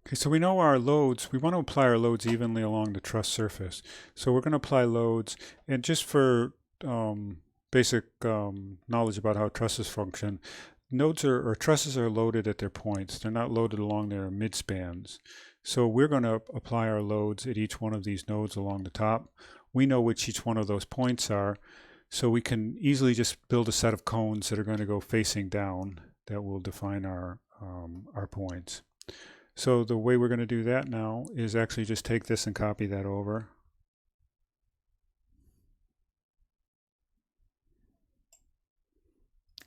Okay, so we know our loads, we want to apply our loads evenly along the truss surface. So we're going to apply loads, and just for basic knowledge about how trusses function, or trusses are loaded at their points. They're not loaded along their midspans. So we're going to apply our loads at each one of these nodes along the top. We know which each one of those points are, so we can easily just build a set of cones that are going to go facing down that will define our points. So the way we're going to do that now is actually just take this and copy that over.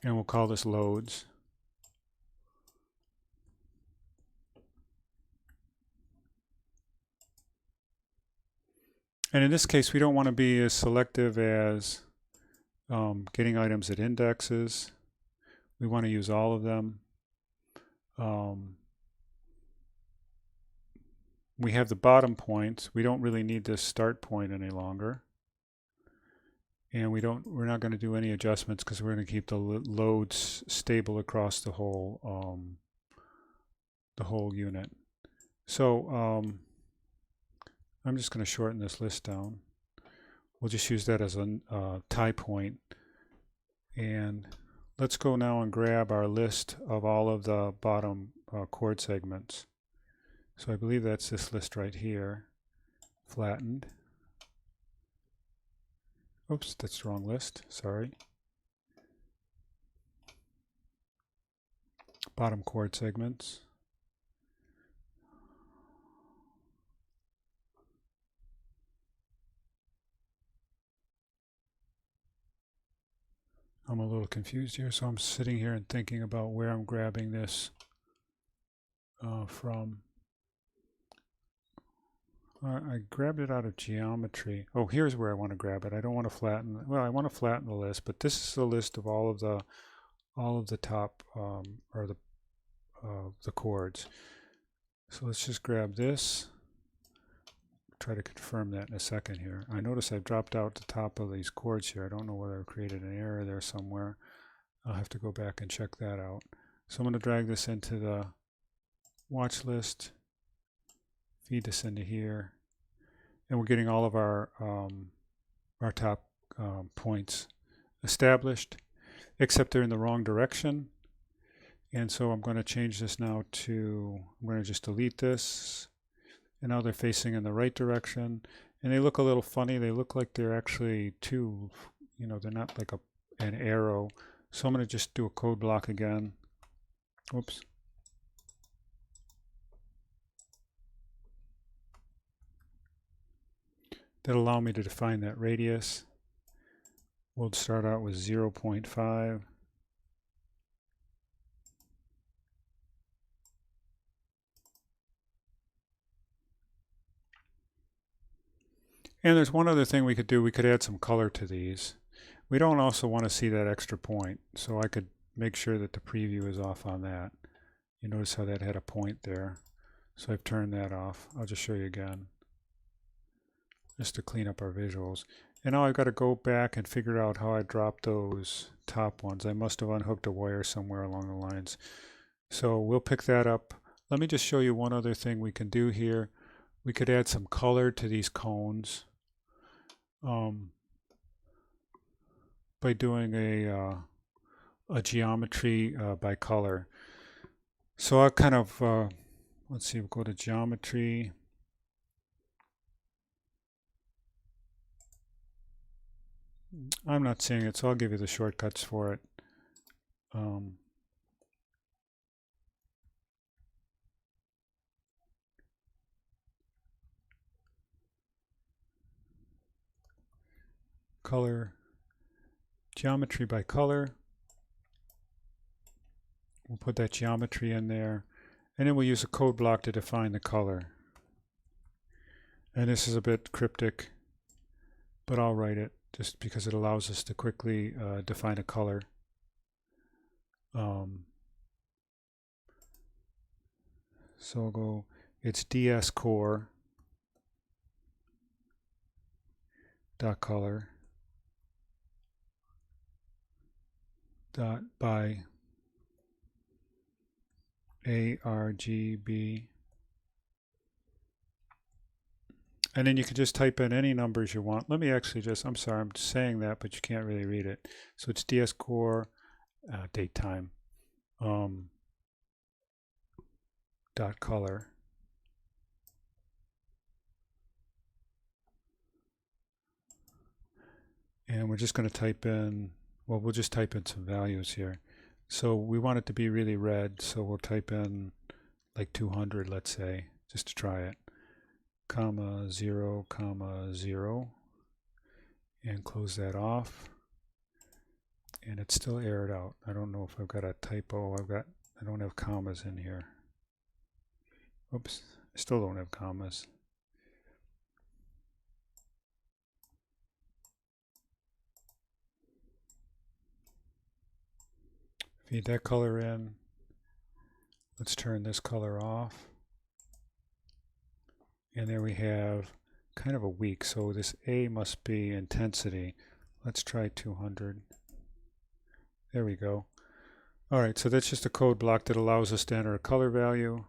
And we'll call this loads. And in this case, we don't want to be as selective as getting items at indexes. We want to use all of them. We have the bottom points. We don't really need this start point any longer. And we're not going to do any adjustments because we're going to keep the loads stable across the whole unit. So I'm just going to shorten this list down. We'll just use that as a tie point. And let's go now and grab our list of all of the bottom chord segments. So I believe that's this list right here, flattened. Oops, that's the wrong list, sorry. Bottom chord segments. I'm a little confused here, so I'm sitting here and thinking about where I'm grabbing this from. I grabbed it out of geometry. Oh, here's where I want to grab it. I don't want to flatten. Well, I want to flatten the list, but this is the list of all of the top or the chords. So let's just grab this. Try to confirm that in a second here. I notice I've dropped out the top of these chords here. I don't know whether I created an error there somewhere. I'll have to go back and check that out. So I'm going to drag this into the watch list. Feed this into here, and we're getting all of our top points established, except they're in the wrong direction. And so I'm going to change this now to, I'm going to just delete this, and now they're facing in the right direction. And they look a little funny. They look like they're actually two, they're not like an arrow. So I'm going to just do a code block again. Oops. That'll allow me to define that radius. We'll start out with 0.5. And there's one other thing we could do. We could add some color to these. We don't also want to see that extra point, so I could make sure that the preview is off on that. You notice how that had a point there. So I've turned that off. I'll just show you again, just to clean up our visuals. And now I've got to go back and figure out how I dropped those top ones. I must have unhooked a wire somewhere along the lines. So we'll pick that up. Let me just show you one other thing we can do here. We could add some color to these cones by doing a geometry by color. So I'll kind of, let's see, we'll go to geometry. I'm not seeing it, so I'll give you the shortcuts for it. Color, geometry by color. We'll put that geometry in there, and then we'll use a code block to define the color. And this is a bit cryptic, but I'll write it just because it allows us to quickly define a color. So I'll go, it's ds core dot color dot by ARGB And then you can just type in any numbers you want. Let me actually just, I'm sorry, I'm saying that, but you can't really read it. So it's DS core date time dot color. And we're just going to type in, well, we'll just type in some values here. So we want it to be really red, so we'll type in like 200, let's say, just to try it. Comma 0, comma 0, and close that off. And it's still aired out. I don't know if I've got a typo. I don't have commas in here. Oops, I still don't have commas. Feed that color in. Let's turn this color off. And there we have kind of a weak. So this A must be intensity. Let's try 200. There we go. All right, so that's just a code block that allows us to enter a color value.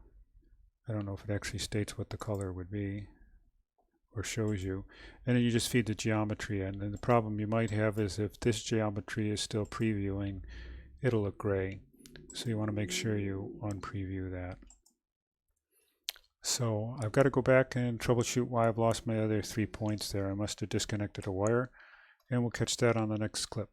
I don't know if it actually states what the color would be or shows you. And then you just feed the geometry in. And the problem you might have is if this geometry is still previewing, it'll look gray. So you want to make sure you unpreview that. So I've got to go back and troubleshoot why I've lost my other 3 points there. I must have disconnected a wire, and we'll catch that on the next clip.